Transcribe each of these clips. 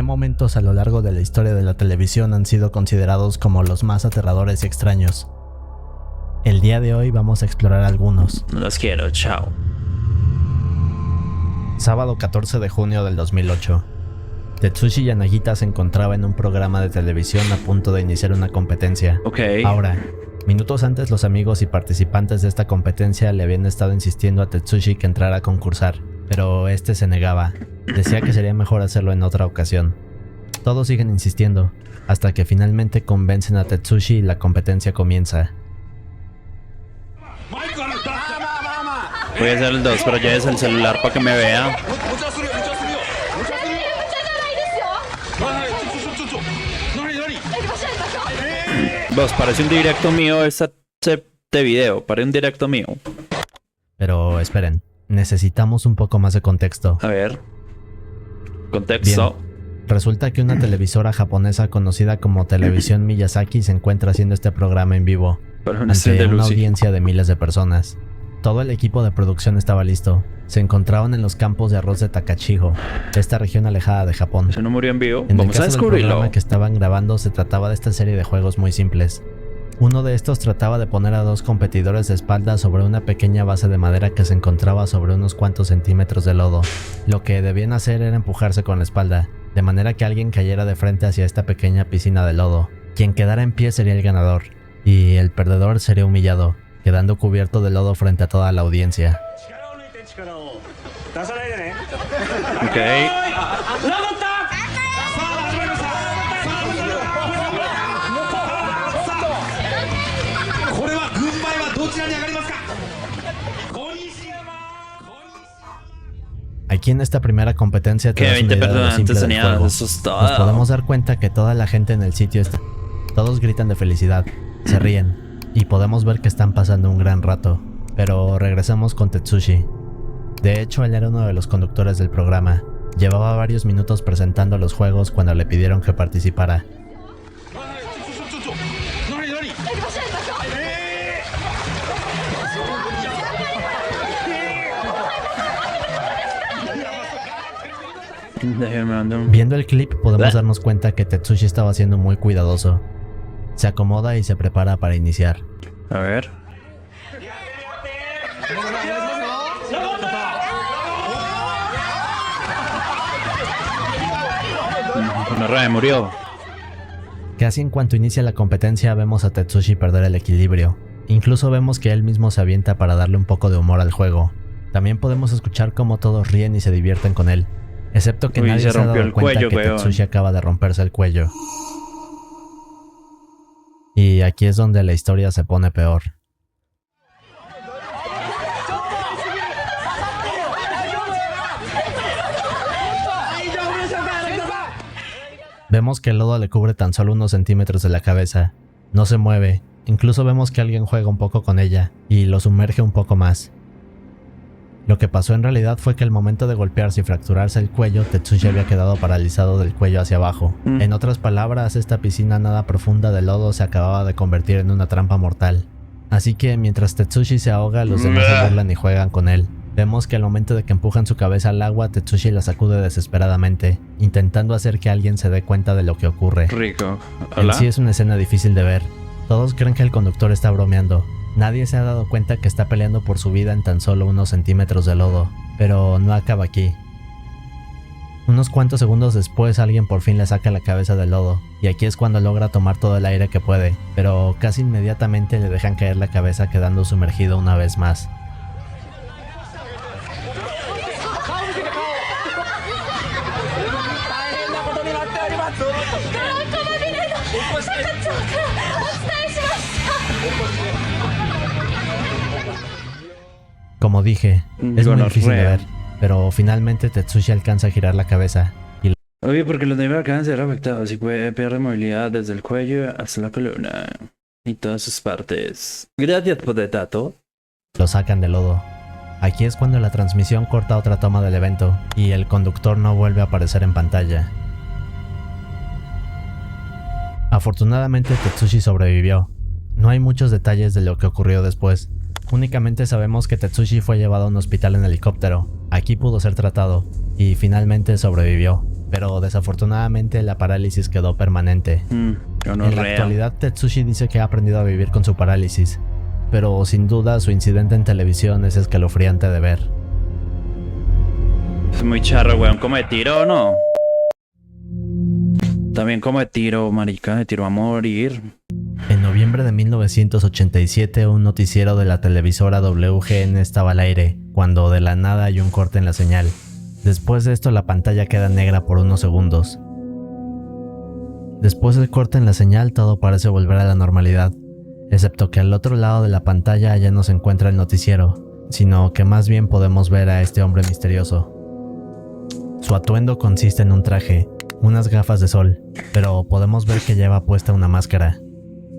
¿Qué momentos a lo largo de la historia de la televisión han sido considerados como los más aterradores y extraños? El día de hoy vamos a explorar algunos. Los quiero, chao. Sábado 14 de junio del 2008. Tetsushi Yanagita se encontraba en un programa de televisión a punto de iniciar una competencia. Ahora, minutos antes los amigos y participantes de esta competencia le habían estado insistiendo a Tetsushi que entrara a concursar, pero este se negaba. Decía que sería mejor hacerlo en otra ocasión. Todos siguen insistiendo, hasta que finalmente convencen a Tetsushi y la competencia comienza. Voy a hacer el 2, pero lleves el celular para que me vea. Vos, parece un directo mío este video, parece un directo mío. Pero esperen, necesitamos un poco más de contexto. A ver. Contexto. Bien. Resulta que una televisora japonesa conocida como Televisión Miyazaki se encuentra haciendo este programa en vivo ante una audiencia de miles de personas. Todo el equipo de producción estaba listo. Se encontraban en los campos de arroz de Takachiho, esta región alejada de Japón. ¿Eso no murió en vivo? En Vamos el a caso del descubrirlo. programa que estaban grabando se trataba de esta serie de juegos muy simples. Uno de estos trataba de poner a dos competidores de espaldas sobre una pequeña base de madera que se encontraba sobre unos cuantos centímetros de lodo. Lo que debían hacer era empujarse con la espalda, de manera que alguien cayera de frente hacia esta pequeña piscina de lodo. Quien quedara en pie sería el ganador, y el perdedor sería humillado, quedando cubierto de lodo frente a toda la audiencia. Ok. Aquí en esta primera competencia Que 20 personas tenían, eso es todo. Nos podemos dar cuenta que toda la gente en el sitio está... Todos gritan de felicidad, se ríen, y podemos ver que están pasando un gran rato. Pero regresamos con Tetsushi. De hecho, él era uno de los conductores del programa. Llevaba varios minutos presentando los juegos cuando le pidieron que participara. Viendo el clip podemos darnos cuenta que Tetsushi estaba siendo muy cuidadoso. Se acomoda y se prepara para iniciar. A ver. Murió. Casi en cuanto inicia la competencia vemos a Tetsushi perder el equilibrio. Incluso vemos que él mismo se avienta para darle un poco de humor al juego. También podemos escuchar cómo todos ríen y se divierten con él. Excepto que nadie se ha dado cuenta que Tetsushi acaba de romperse el cuello. Y aquí es donde la historia se pone peor. Vemos que el lodo le cubre tan solo unos centímetros de la cabeza. No se mueve. Incluso vemos que alguien juega un poco con ella y lo sumerge un poco más. Lo que pasó en realidad fue que al momento de golpearse y fracturarse el cuello, Tetsushi había quedado paralizado del cuello hacia abajo. En otras palabras, esta piscina nada profunda de lodo se acababa de convertir en una trampa mortal. Así que mientras Tetsushi se ahoga, los demás se burlan y juegan con él. Vemos que al momento de que empujan su cabeza al agua, Tetsushi la sacude desesperadamente, intentando hacer que alguien se dé cuenta de lo que ocurre. Rico. En sí es una escena difícil de ver. Todos creen que el conductor está bromeando. Nadie se ha dado cuenta que está peleando por su vida en tan solo unos centímetros de lodo, pero no acaba aquí. Unos cuantos segundos después alguien por fin le saca la cabeza del lodo, y aquí es cuando logra tomar todo el aire que puede, pero casi inmediatamente le dejan caer la cabeza quedando sumergido una vez más. Como dije, es muy difícil de ver, pero finalmente Tetsushi alcanza a girar la cabeza. Obvio, porque los niveles acaban de ser afectados y pierde movilidad desde el cuello hasta la columna y todas sus partes. Gracias por el dato. Lo sacan del lodo. Aquí es cuando la transmisión corta otra toma del evento y el conductor no vuelve a aparecer en pantalla. Afortunadamente Tetsushi sobrevivió. No hay muchos detalles de lo que ocurrió después. Únicamente sabemos que Tetsushi fue llevado a un hospital en helicóptero. Aquí pudo ser tratado y finalmente sobrevivió. pero desafortunadamente la parálisis quedó permanente. En la actualidad, Tetsushi dice que ha aprendido a vivir con su parálisis, pero sin duda su incidente en televisión es escalofriante de ver. Es muy charro, weón. ¿Cómo de tiro o no? También como de tiro, marica, de tiro a morir. En noviembre de 1987, un noticiero de la televisora WGN estaba al aire, cuando de la nada hay un corte en la señal. Después de esto, la pantalla queda negra por unos segundos. Después del corte en la señal, todo parece volver a la normalidad, excepto que al otro lado de la pantalla ya no se encuentra el noticiero, sino que más bien podemos ver a este hombre misterioso. Su atuendo consiste en un traje, unas gafas de sol, pero podemos ver que lleva puesta una máscara.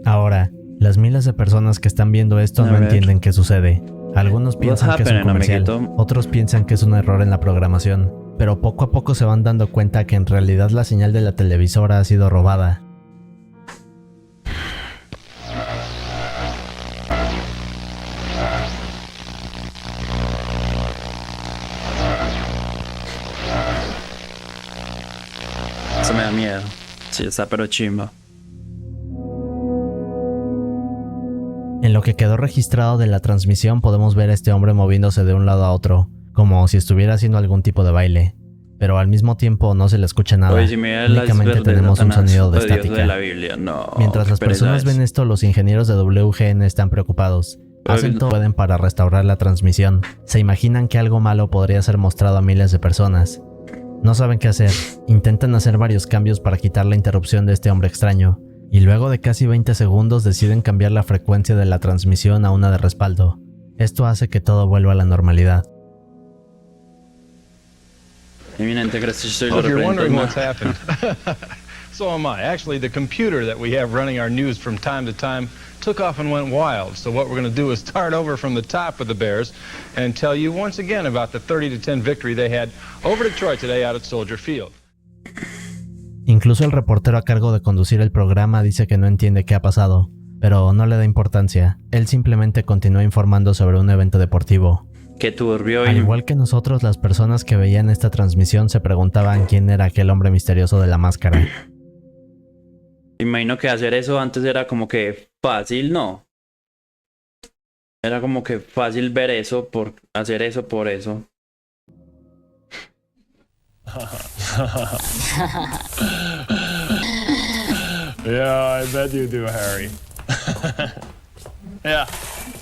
Ahora, las miles de personas que están viendo esto no entienden qué sucede. Algunos piensan que es un comercial, otros piensan que es un error en la programación, pero poco a poco se van dando cuenta que en realidad la señal de la televisora ha sido robada. Eso me da miedo. Sí, está pero chimba. En lo que quedó registrado de la transmisión podemos ver a este hombre moviéndose de un lado a otro, como si estuviera haciendo algún tipo de baile, pero al mismo tiempo no se le escucha nada. Oye, si me únicamente tenemos un sonido de estática. De la Biblia. No, mientras las personas ven esto, los ingenieros de WGN están preocupados. Hacen todo lo que pueden para restaurar la transmisión. Se imaginan que algo malo podría ser mostrado a miles de personas. No saben qué hacer. Intentan hacer varios cambios para quitar la interrupción de este hombre extraño, y luego de casi 20 segundos deciden cambiar la frecuencia de la transmisión a una de respaldo. Esto hace que todo vuelva a la normalidad. Eminente, gracias. Well, if you're wondering what's happened, so am I. Actually, the computer that we have running our news from time to time took off and went wild. So what we're going to do is start over from the top with the Bears and tell you once again about the 30-10 victory they had over Detroit today out at Soldier Field. Incluso el reportero a cargo de conducir el programa dice que no entiende qué ha pasado, pero no le da importancia. Él simplemente continúa informando sobre un evento deportivo. Qué turbio. Al igual que nosotros, las personas que veían esta transmisión se preguntaban quién era aquel hombre misterioso de la máscara. Imagino que hacer eso antes era como que fácil, ¿no? Era como que fácil ver eso por hacer eso por eso. Yeah, I bet you do, Harry. Yeah,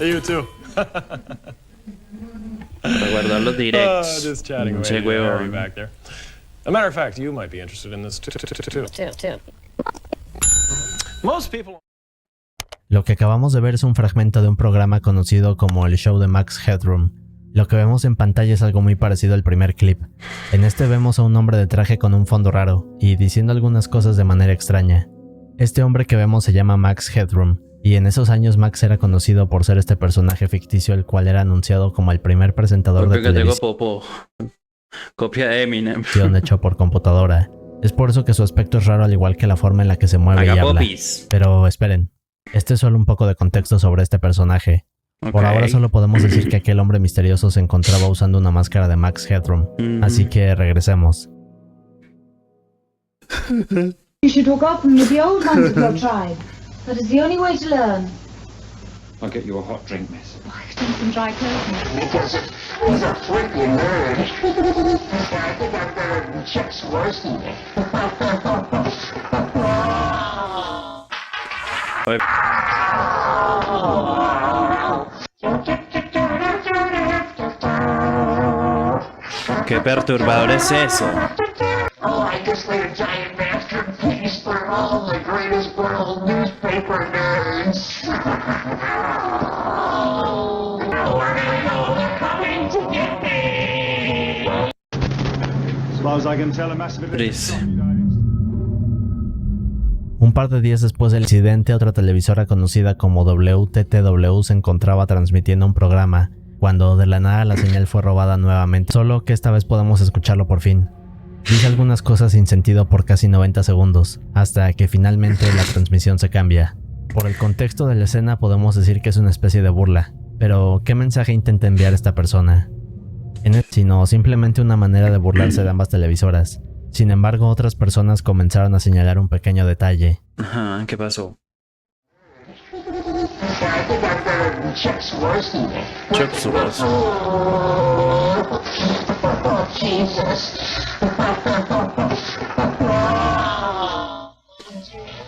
you too. Para guardar los directs. Just chatting away to Harry back there. As a matter of fact, you might be interested in this too. Most people. Lo que acabamos de ver es un fragmento de un programa conocido como el show de Max Headroom. Lo que vemos en pantalla es algo muy parecido al primer clip. En este vemos a un hombre de traje con un fondo raro y diciendo algunas cosas de manera extraña. Este hombre que vemos se llama Max Headroom, y en esos años Max era conocido por ser este personaje ficticio el cual era anunciado como el primer presentador de televisión copia de Eminem hecho por computadora. Es por eso que su aspecto es raro, al igual que la forma en la que se mueve y habla. Pero esperen, este es solo un poco de contexto sobre este personaje. Por ahora solo podemos decir que aquel hombre misterioso se encontraba usando una máscara de Max Headroom, así que regresemos. You should walk open with the old ones of your tribe. That is the only way to learn. I'll get you a hot drink, miss. Oh, I could do some dry clothing. Because he's a freaking nerd. I think I'm better than Chuck Swirsky. ¿Qué perturbador es eso? Oh, I just made a giant masterpiece for all the greatest world newspaper nerds. They're coming to get me. As far as I can tell, a massive Triste. Un par de días después del incidente, otra televisora conocida como WTTW se encontraba transmitiendo un programa, cuando de la nada la señal fue robada nuevamente, solo que esta vez podemos escucharlo por fin. Dice algunas cosas sin sentido por casi 90 segundos, hasta que finalmente la transmisión se cambia. Por el contexto de la escena podemos decir que es una especie de burla, pero ¿qué mensaje intenta enviar esta persona? Sino simplemente una manera de burlarse de ambas televisoras. Sin embargo, otras personas comenzaron a señalar un pequeño detalle. Ajá, ¿qué pasó? Chuck Swirsky. Chuck Swirsky. Oh, Jesus.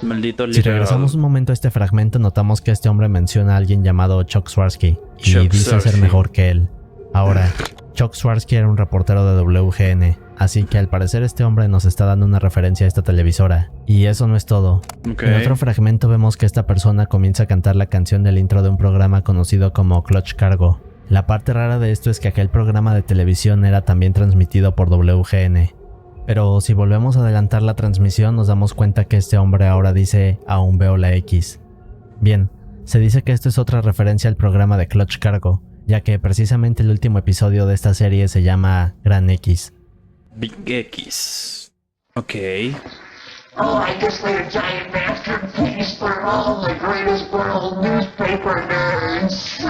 Maldito Si regresamos un momento a este fragmento, notamos que este hombre menciona a alguien llamado Chuck Swirsky y Chuck dice ser Swirsky. mejor que él. Ahora, Chuck Swirsky era un reportero de WGN, así que al parecer este hombre nos está dando una referencia a esta televisora. Y eso no es todo. Ok. En otro fragmento vemos que esta persona comienza a cantar la canción del intro de un programa conocido como Clutch Cargo. La parte rara de esto es que aquel programa de televisión era también transmitido por WGN. Pero si volvemos a adelantar la transmisión nos damos cuenta que este hombre ahora dice aún veo la X. Bien, se dice que esto es otra referencia al programa de Clutch Cargo, ya que precisamente el último episodio de esta serie se llama Gran X. Big X. Ok. Oh, I guess they're giant masterpiece for all the greatest world newspaper nerds.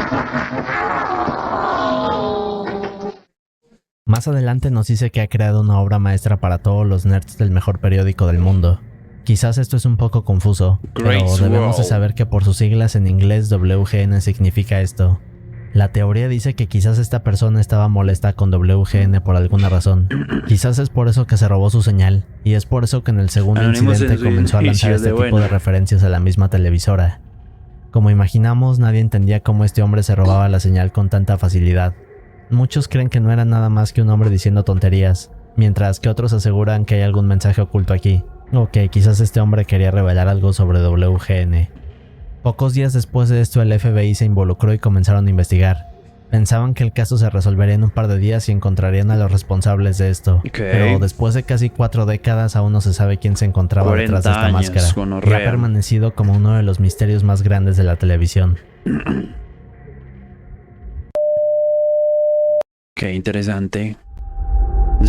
Más adelante nos dice que ha creado una obra maestra para todos los nerds del mejor periódico del mundo. Quizás esto es un poco confuso, Great pero debemos de World. saber que por sus siglas en inglés WGN significa esto. La teoría dice que quizás esta persona estaba molesta con WGN por alguna razón. Quizás es por eso que se robó su señal, y es por eso que en el segundo Anonymous incidente en su comenzó a lanzar inicio este de tipo bueno. de referencias a la misma televisora. Como imaginamos, nadie entendía cómo este hombre se robaba la señal con tanta facilidad. Muchos creen que no era nada más que un hombre diciendo tonterías, mientras que otros aseguran que hay algún mensaje oculto aquí, o que quizás este hombre quería revelar algo sobre WGN. Pocos días después de esto el FBI se involucró y comenzaron a investigar. Pensaban que el caso se resolvería en un par de días y encontrarían a los responsables de esto, Ok. pero después de casi 4 décadas aún no se sabe quién se encontraba 40 detrás de esta años, máscara, y gonorrea. ha permanecido como uno de los misterios más grandes de la televisión. Qué interesante.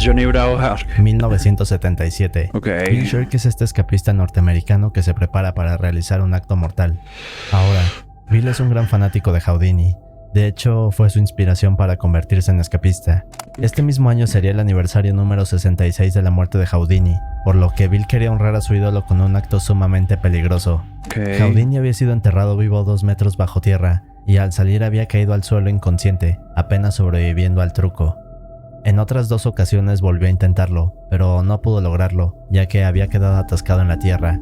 Johnny Bravo Hark. 1977. Ok. Bill Shirk es este escapista norteamericano que se prepara para realizar un acto mortal. Ahora, Bill es un gran fanático de Houdini. De hecho, fue su inspiración para convertirse en escapista. Este mismo año sería el aniversario número 66 de la muerte de Houdini, por lo que Bill quería honrar a su ídolo con un acto sumamente peligroso. Ok. Houdini había sido enterrado vivo 2 metros bajo tierra, y al salir había caído al suelo inconsciente, apenas sobreviviendo al truco. En otras 2 ocasiones volvió a intentarlo, pero no pudo lograrlo, ya que había quedado atascado en la tierra.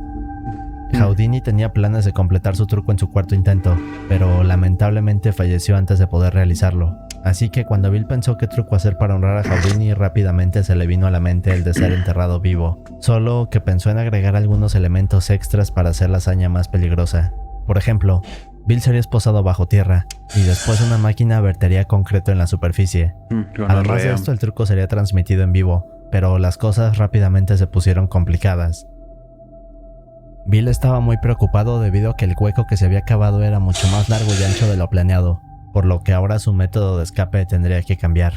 Houdini tenía planes de completar su truco en su 4º intento, pero lamentablemente falleció antes de poder realizarlo. Así que cuando Bill pensó qué truco hacer para honrar a Houdini, rápidamente se le vino a la mente el de ser enterrado vivo, solo que pensó en agregar algunos elementos extras para hacer la hazaña más peligrosa. Por ejemplo, Bill sería esposado bajo tierra, y después una máquina vertería concreto en la superficie. Además de Gonorrea. esto, el truco sería transmitido en vivo, pero las cosas rápidamente se pusieron complicadas. Bill estaba muy preocupado debido a que el hueco que se había cavado era mucho más largo y ancho de lo planeado, por lo que ahora su método de escape tendría que cambiar.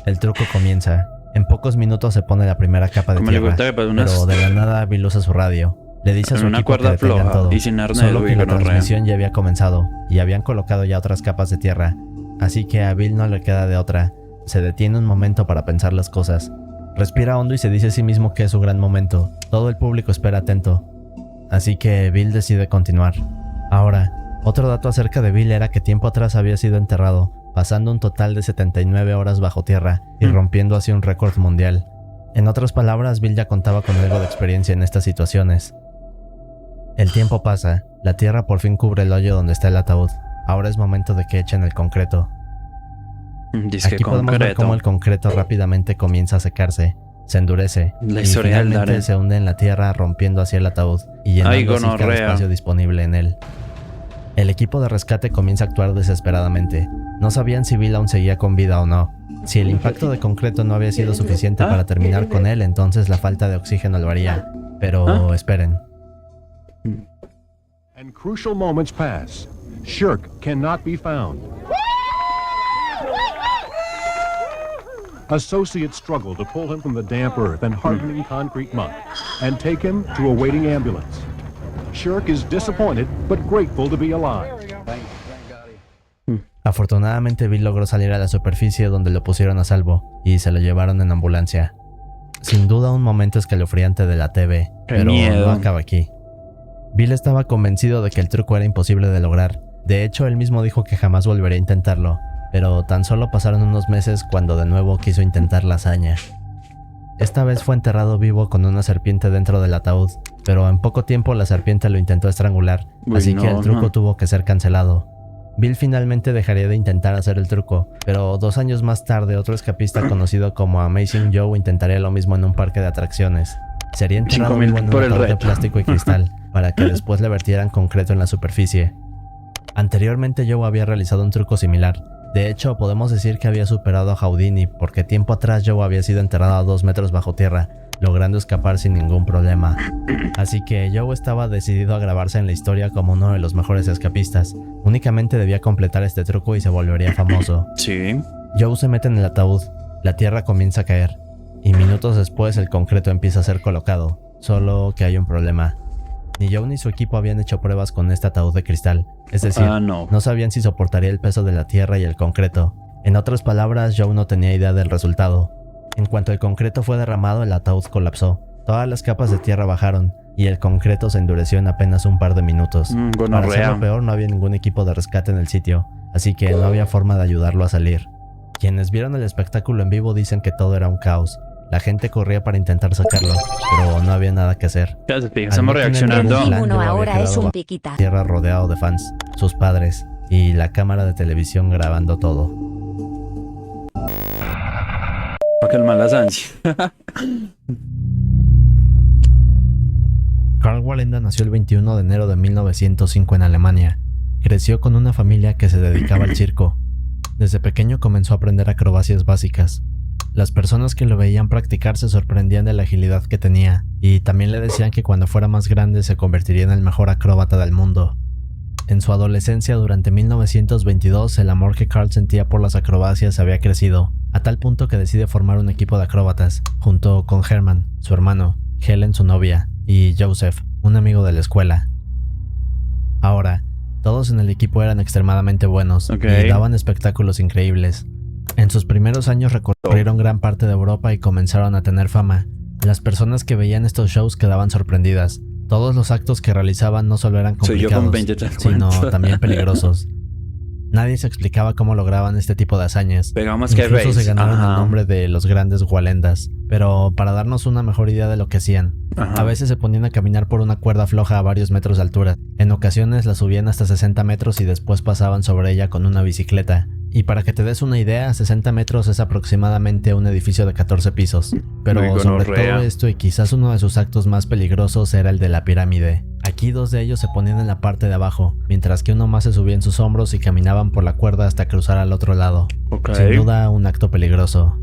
El truco comienza. En pocos minutos se pone la primera capa de Como le tierra, gusta que para unas- pero de la nada Bill usa su radio. Le dice a su Con una equipo que cuerda detengan floja todo, y sin arnés, solo güey, que la gonorrea. transmisión ya había comenzado y habían colocado ya otras capas de tierra, así que a Bill no le queda de otra. Se detiene un momento para pensar las cosas. Respira hondo y se dice a sí mismo que es su gran momento. Todo el público espera atento. Así que Bill decide continuar. Ahora, otro dato acerca de Bill era que tiempo atrás había sido enterrado, pasando un total de 79 horas bajo tierra y rompiendo así un récord mundial. En otras palabras, Bill ya contaba con algo de experiencia en estas situaciones. El tiempo pasa, la tierra por fin cubre el hoyo donde está el ataúd. Ahora es momento de que echen el concreto. Disque Aquí podemos ver concreto. cómo el concreto rápidamente comienza a secarse, se endurece La y historia del finalmente Darren. se hunde en la tierra rompiendo así el ataúd y llenando Ay, así cada gonorrea. espacio disponible en él. El equipo de rescate comienza a actuar desesperadamente. No sabían si Bill aún seguía con vida o no. Si el impacto de concreto no había sido suficiente para terminar con él, entonces la falta de oxígeno lo haría. Pero esperen. And crucial moments pass. Shirk cannot be found. Associates struggle to pull him from the damp earth and hardening concrete mud and take him to a waiting ambulance. Shirk is disappointed but grateful to be alive. Afortunadamente Bill logró salir a la superficie donde lo pusieron a salvo y se lo llevaron en ambulancia. Sin duda un momento escalofriante de la TV, Qué pero miedo. no acaba aquí. Bill estaba convencido de que el truco era imposible de lograr. De hecho, él mismo dijo que jamás volvería a intentarlo, pero tan solo pasaron unos meses cuando de nuevo quiso intentar la hazaña. Esta vez fue enterrado vivo con una serpiente dentro del ataúd, pero en poco tiempo la serpiente lo intentó estrangular, Uy, así que no, el truco no. tuvo que ser cancelado. Bill finalmente dejaría de intentar hacer el truco, pero 2 años más tarde otro escapista conocido como Amazing Joe intentaría lo mismo en un parque de atracciones. Sería enterrado 5,000 vivo en un por el ataúd de reto. plástico y cristal, para que después le vertieran concreto en la superficie. Anteriormente Joe había realizado un truco similar. De hecho, podemos decir que había superado a Houdini, porque tiempo atrás Joe había sido enterrado a 2 metros bajo tierra, logrando escapar sin ningún problema. Así que Joe estaba decidido a grabarse en la historia como uno de los mejores escapistas. Únicamente debía completar este truco y se volvería famoso. Sí. Joe se mete en el ataúd, la tierra comienza a caer, y minutos después el concreto empieza a ser colocado, solo que hay un problema. Ni Joe ni su equipo habían hecho pruebas con este ataúd de cristal, es decir, No. no sabían si soportaría el peso de la tierra y el concreto. En otras palabras, Joe no tenía idea del resultado. En cuanto el concreto fue derramado, el ataúd colapsó. Todas las capas de tierra bajaron, y el concreto se endureció en apenas un par de minutos. Para hacerlo Gonorrea. peor, no había ningún equipo de rescate en el sitio, así que no había forma de ayudarlo a salir. Quienes vieron el espectáculo en vivo dicen que todo era un caos. La gente corría para intentar sacarlo, pero no había nada que hacer. Ya se fija, Al estamos no tener reaccionando. ningún plan, Uno Joe había ahora quedado es un bajo piquita. tierra rodeado de fans, sus padres y la cámara de televisión grabando todo. Para calmar las ansias. Karl Wallenda nació el 21 de enero de 1905 en Alemania. Creció con una familia que se dedicaba al circo. Desde pequeño comenzó a aprender acrobacias básicas. Las personas que lo veían practicar se sorprendían de la agilidad que tenía, y también le decían que cuando fuera más grande se convertiría en el mejor acróbata del mundo. En su adolescencia, durante 1922, el amor que Karl sentía por las acrobacias había crecido, a tal punto que decide formar un equipo de acróbatas, junto con Hermann, su hermano, Helen, su novia, y Joseph, un amigo de la escuela. Ahora, todos en el equipo eran extremadamente buenos Ok. y daban espectáculos increíbles. En sus primeros años recorrieron gran parte de Europa y comenzaron a tener fama. Las personas que veían estos shows quedaban sorprendidas. Todos los actos que realizaban no solo eran Soy yo con complicados, 23 sino cuentos. también peligrosos. Nadie se explicaba cómo lograban este tipo de hazañas. Pegamos que Incluso se race. ganaron el Ajá. nombre de los grandes Wallendas, pero para darnos una mejor idea de lo que hacían. Ajá. A veces se ponían a caminar por una cuerda floja a varios metros de altura. En ocasiones la subían hasta 60 metros y después pasaban sobre ella con una bicicleta. Y para que te des una idea, 60 metros es aproximadamente un edificio de 14 pisos. Pero Muy sobre gonorrea. todo esto, y quizás uno de sus actos más peligrosos, era el de la pirámide. Aquí 2 de ellos se ponían en la parte de abajo, mientras que uno más se subía en sus hombros y caminaban por la cuerda hasta cruzar al otro lado. Ok. Sin duda, un acto peligroso.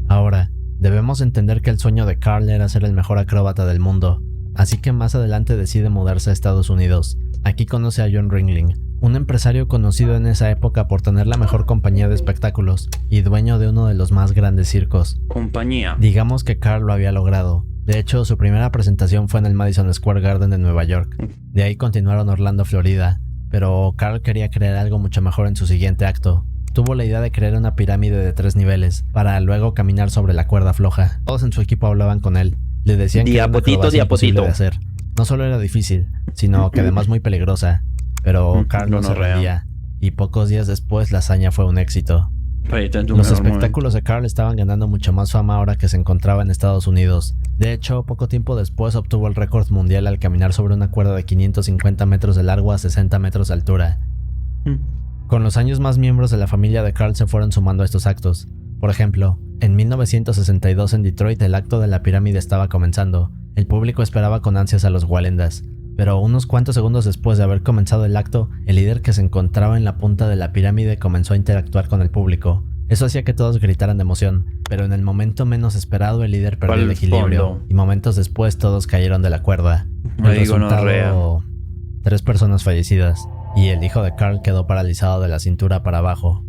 Ahora, debemos entender que el sueño de Karl era ser el mejor acróbata del mundo, así que más adelante decide mudarse a Estados Unidos. Aquí conoce a John Ringling, un empresario conocido en esa época por tener la mejor compañía de espectáculos y dueño de uno de los más grandes circos. Compañía. Digamos que Karl lo había logrado. De hecho, su primera presentación fue en el Madison Square Garden de Nueva York. De ahí continuaron a Orlando, Florida, pero Karl quería crear algo mucho mejor en su siguiente acto. Tuvo la idea de crear una pirámide de 3 niveles, para luego caminar sobre la cuerda floja. Todos en su equipo hablaban con él. Le decían que era una Diapotito, acrobacia imposible diapotito. de hacer. No solo era difícil, sino que además muy peligrosa. Pero Karl no se Gonorrea. rendía, y pocos días después la hazaña fue un éxito. Los espectáculos de Karl estaban ganando mucho más fama ahora que se encontraba en Estados Unidos. De hecho, poco tiempo después obtuvo el récord mundial al caminar sobre una cuerda de 550 metros de largo a 60 metros de altura. Con los años, más miembros de la familia de Karl se fueron sumando a estos actos. Por ejemplo, en 1962 en Detroit el acto de la pirámide estaba comenzando. El público esperaba con ansias a los Wallendas. Pero unos cuantos segundos después de haber comenzado el acto, el líder que se encontraba en la punta de la pirámide comenzó a interactuar con el público. Eso hacía que todos gritaran de emoción, pero en el momento menos esperado el líder perdió el Al equilibrio, fondo. y momentos después todos cayeron de la cuerda. El Ay, gonorrea. resultado, 3 personas fallecidas, y el hijo de Karl quedó paralizado de la cintura para abajo.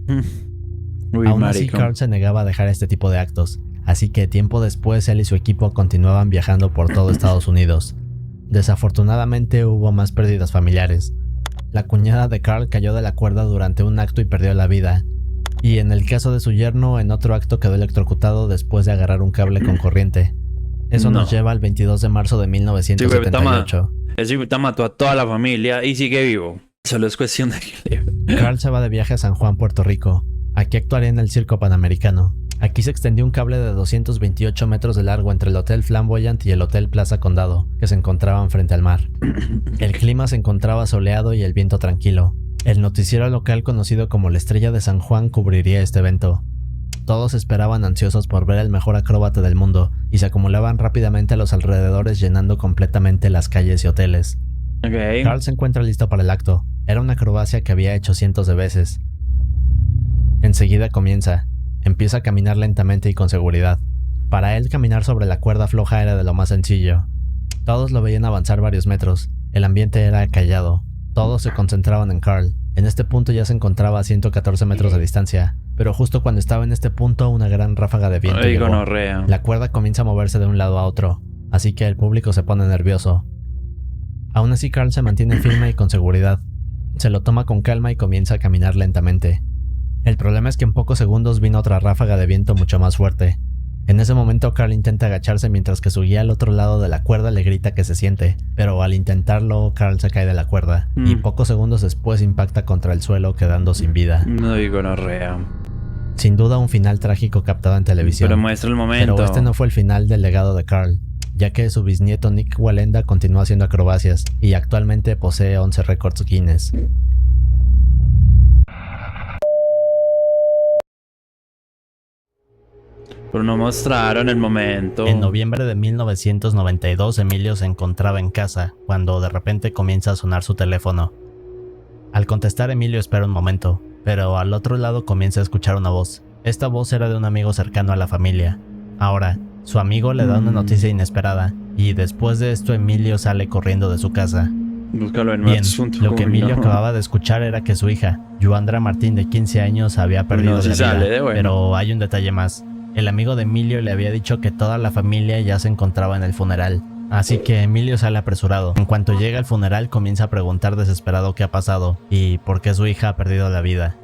Uy, Aún así, marico. Karl se negaba a dejar este tipo de actos, así que tiempo después él y su equipo continuaban viajando por todo Estados Unidos. Desafortunadamente hubo más pérdidas familiares. La cuñada de Karl cayó de la cuerda durante un acto y perdió la vida. Y en el caso de su yerno, en otro acto quedó electrocutado después de agarrar un cable con corriente. Eso nos lleva al 22 de marzo de 1978. Ese puta mató a toda la familia y sigue vivo. Solo es cuestión de que Carl se va de viaje a San Juan, Puerto Rico. Aquí actuaría en el Circo Panamericano. Aquí se extendió un cable de 228 metros de largo entre el Hotel Flamboyant y el Hotel Plaza Condado, que se encontraban frente al mar. El clima se encontraba soleado y el viento tranquilo. El noticiero local conocido como La Estrella de San Juan cubriría este evento. Todos esperaban ansiosos por ver el mejor acróbata del mundo y se acumulaban rápidamente a los alrededores, llenando completamente las calles y hoteles. Carl se encuentra listo para el acto. Era una acrobacia que había hecho cientos de veces. Enseguida comienza. Empieza a caminar lentamente y con seguridad. Para él, caminar sobre la cuerda floja era de lo más sencillo. Todos lo veían avanzar varios metros. El ambiente era callado. Todos se concentraban en Carl. En este punto ya se encontraba a 114 metros de distancia. Pero justo cuando estaba en este punto, una gran ráfaga de viento llegó. La cuerda comienza a moverse de un lado a otro, así que el público se pone nervioso. Aún así, Carl se mantiene firme y con seguridad. Se lo toma con calma y comienza a caminar lentamente. El problema es que en pocos segundos vino otra ráfaga de viento mucho más fuerte. En ese momento, Carl intenta agacharse mientras que su guía al otro lado de la cuerda le grita que se siente, pero al intentarlo, Carl se cae de la cuerda y pocos segundos después impacta contra el suelo, quedando sin vida. No digo no rea. Sin duda un final trágico captado en televisión. Pero muestra el momento. Pero este no fue el final del legado de Carl, ya que su bisnieto Nick Wallenda continúa haciendo acrobacias y actualmente posee 11 récords Guinness. Pero no mostraron el momento. En noviembre de 1992, Emilio se encontraba en casa cuando de repente comienza a sonar su teléfono. Al contestar, Emilio espera un momento, pero al otro lado comienza a escuchar una voz. Esta voz era de un amigo cercano a la familia. Ahora, su amigo le da una noticia inesperada, y después de esto Emilio sale corriendo de su casa. Búscalo en Bien, Maps. lo que Emilio acababa de escuchar era que su hija, Joandra Martín, de 15 años, había perdido la vida. Pero hay un detalle más. El amigo de Emilio le había dicho que toda la familia ya se encontraba en el funeral. Así que Emilio sale apresurado. En cuanto llega al funeral, comienza a preguntar desesperado qué ha pasado y por qué su hija ha perdido la vida.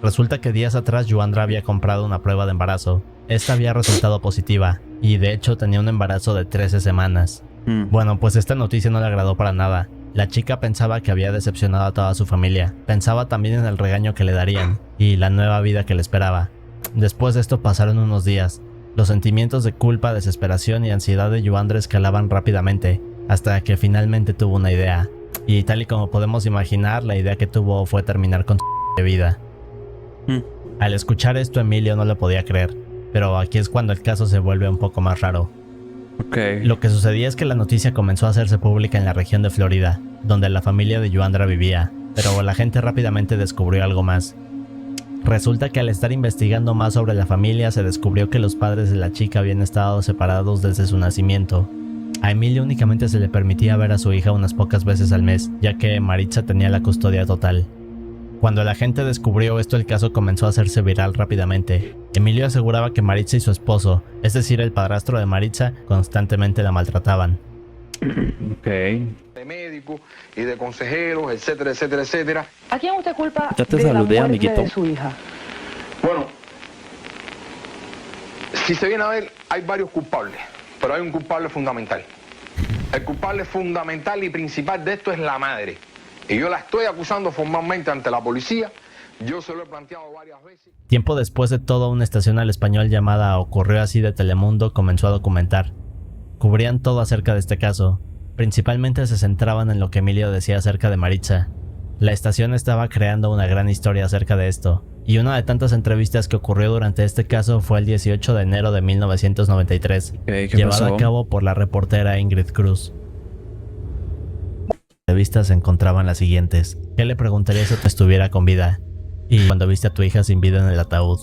Resulta que días atrás Joandra había comprado una prueba de embarazo. Esta había resultado positiva y de hecho tenía un embarazo de 13 semanas. Bueno, pues esta noticia no le agradó para nada. La chica pensaba que había decepcionado a toda su familia. Pensaba también en el regaño que le darían y la nueva vida que le esperaba. Después de esto pasaron unos días. Los sentimientos de culpa, desesperación y ansiedad de Joandra escalaban rápidamente, hasta que finalmente tuvo una idea. Y tal y como podemos imaginar, la idea que tuvo fue terminar con su vida. Al escuchar esto, Emilio no lo podía creer, pero aquí es cuando el caso se vuelve un poco más raro. Lo que sucedía es que la noticia comenzó a hacerse pública en la región de Florida, donde la familia de Joandra vivía, pero la gente rápidamente descubrió algo más. Resulta que al estar investigando más sobre la familia se descubrió que los padres de la chica habían estado separados desde su nacimiento. A Emilio únicamente se le permitía ver a su hija unas pocas veces al mes, ya que Maritza tenía la custodia total. Cuando la gente descubrió esto, el caso comenzó a hacerse viral rápidamente. Emilio aseguraba que Maritza y su esposo, es decir el padrastro de Maritza, constantemente la maltrataban. De médicos y de consejeros, etcétera, etcétera, etcétera. ¿A quién usted culpa Ya te de la saludé, muerte amiguito. de su hija? Bueno, si se viene a ver, hay varios culpables, pero hay un culpable fundamental. El culpable fundamental y principal de esto es la madre. Y yo la estoy acusando formalmente ante la policía. Yo se lo he planteado varias veces. Tiempo después de todo, una estación al español llamada Ocurrió Así de Telemundo comenzó a documentar. Cubrían todo acerca de este caso. Principalmente se centraban en lo que Emilio decía acerca de Maritza. La estación estaba creando una gran historia acerca de esto, y una de tantas entrevistas que ocurrió durante este caso fue el 18 de enero de 1993, llevada a cabo por la reportera Ingrid Cruz. Las entrevistas se encontraban las siguientes. ¿Qué le preguntarías si estuviera con vida? Y cuando viste a tu hija sin vida en el ataúd.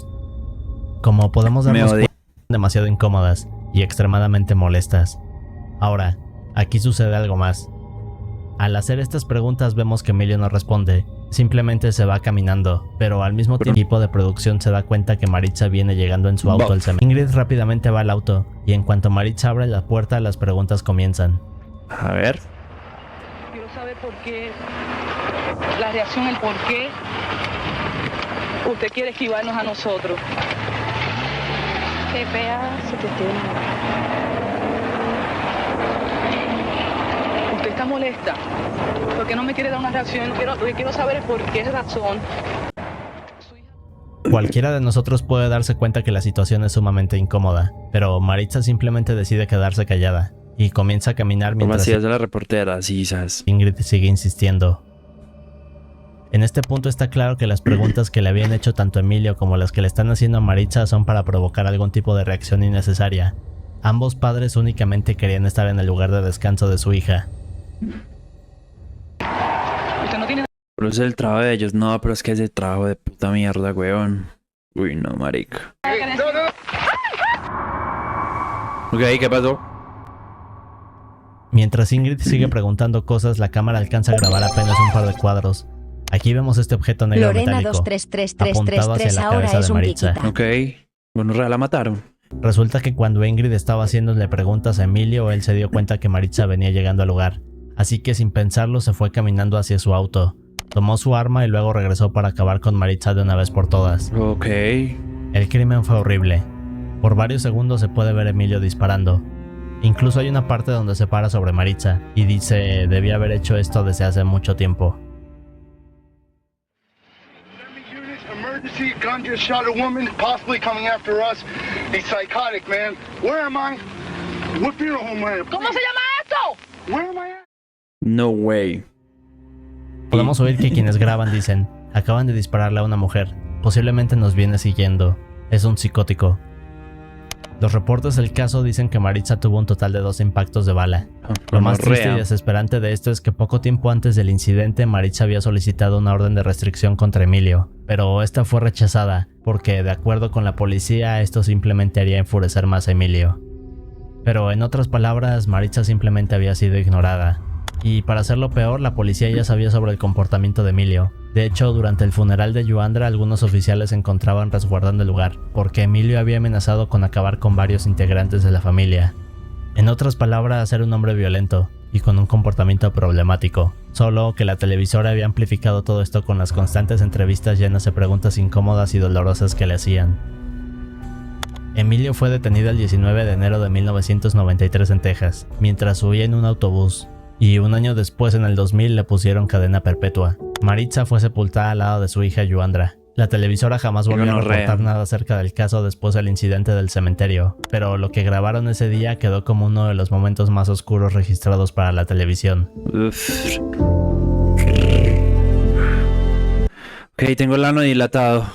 Como podemos darnos cuenta, demasiado incómodas y extremadamente molestas. Ahora, aquí sucede algo más. Al hacer estas preguntas vemos que Emilio no responde, simplemente se va caminando, pero al mismo tiempo el equipo de producción se da cuenta que Maritza viene llegando en su auto al cementerio. Ingrid rápidamente va al auto, y en cuanto Maritza abre la puerta, las preguntas comienzan. A ver. Quiero saber por qué, la reacción, el por qué Usted quiere esquivarnos a nosotros. Qué pedazo que tiene. Usted está molesta. ¿Por qué no me quiere dar una reacción? Lo que quiero saber es por qué razón. Cualquiera de nosotros puede darse cuenta que la situación es sumamente incómoda, pero Maritza simplemente decide quedarse callada y comienza a caminar Como mientras así es la reportera, sí, ¿sabes? Ingrid sigue insistiendo. En este punto está claro que las preguntas que le habían hecho tanto Emilio como las que le están haciendo a Maritza son para provocar algún tipo de reacción innecesaria. Ambos padres únicamente querían estar en el lugar de descanso de su hija. Usted no tiene. Pero es el trabajo de ellos. No, pero es que ese trabajo de puta mierda, weón. Uy, no, marica. Ok, ¿qué pasó? Mientras Ingrid sigue preguntando cosas, la cámara alcanza a grabar apenas un par de cuadros. Aquí vemos este objeto negro Lorena metálico, apuntado hacia 233333 la ahora cabeza es de un Maritza. Kikita. Ok. Bueno, real la mataron. Resulta que cuando Ingrid estaba haciéndole preguntas a Emilio, él se dio cuenta que Maritza venía llegando al lugar. Así que sin pensarlo se fue caminando hacia su auto. Tomó su arma y luego regresó para acabar con Maritza de una vez por todas. Ok. El crimen fue horrible. Por varios segundos se puede ver a Emilio disparando. Incluso hay una parte donde se para sobre Maritza y dice debía haber hecho esto desde hace mucho tiempo. Emergency, gun just shot a woman, possibly coming after us. He's psychotic, man. Where am I? What funeral home am I at? ¿Cómo se llama esto? Where am I at? No way. Podemos oír que quienes graban dicen, acaban de dispararle a una mujer, posiblemente nos viene siguiendo, es un psicótico. Los reportes del caso dicen que Maritza tuvo un total de 2 impactos de bala. Lo más triste y desesperante de esto es que poco tiempo antes del incidente Maritza había solicitado una orden de restricción contra Emilio, pero esta fue rechazada porque de acuerdo con la policía esto simplemente haría enfurecer más a Emilio. Pero en otras palabras, Maritza simplemente había sido ignorada. Y para hacerlo peor, la policía ya sabía sobre el comportamiento de Emilio. De hecho, durante el funeral de Yuandra, algunos oficiales se encontraban resguardando el lugar, porque Emilio había amenazado con acabar con varios integrantes de la familia. En otras palabras, era un hombre violento, y con un comportamiento problemático. Solo que la televisora había amplificado todo esto con las constantes entrevistas llenas de preguntas incómodas y dolorosas que le hacían. Emilio fue detenido el 19 de enero de 1993 en Texas, mientras huía en un autobús. Y un año después, en el 2000, le pusieron cadena perpetua. Maritza fue sepultada al lado de su hija Yuandra. La televisora jamás volvió a reportar nada acerca del caso después del incidente del cementerio, pero lo que grabaron ese día quedó como uno de los momentos más oscuros registrados para la televisión. Uf. Ok, tengo el ano dilatado.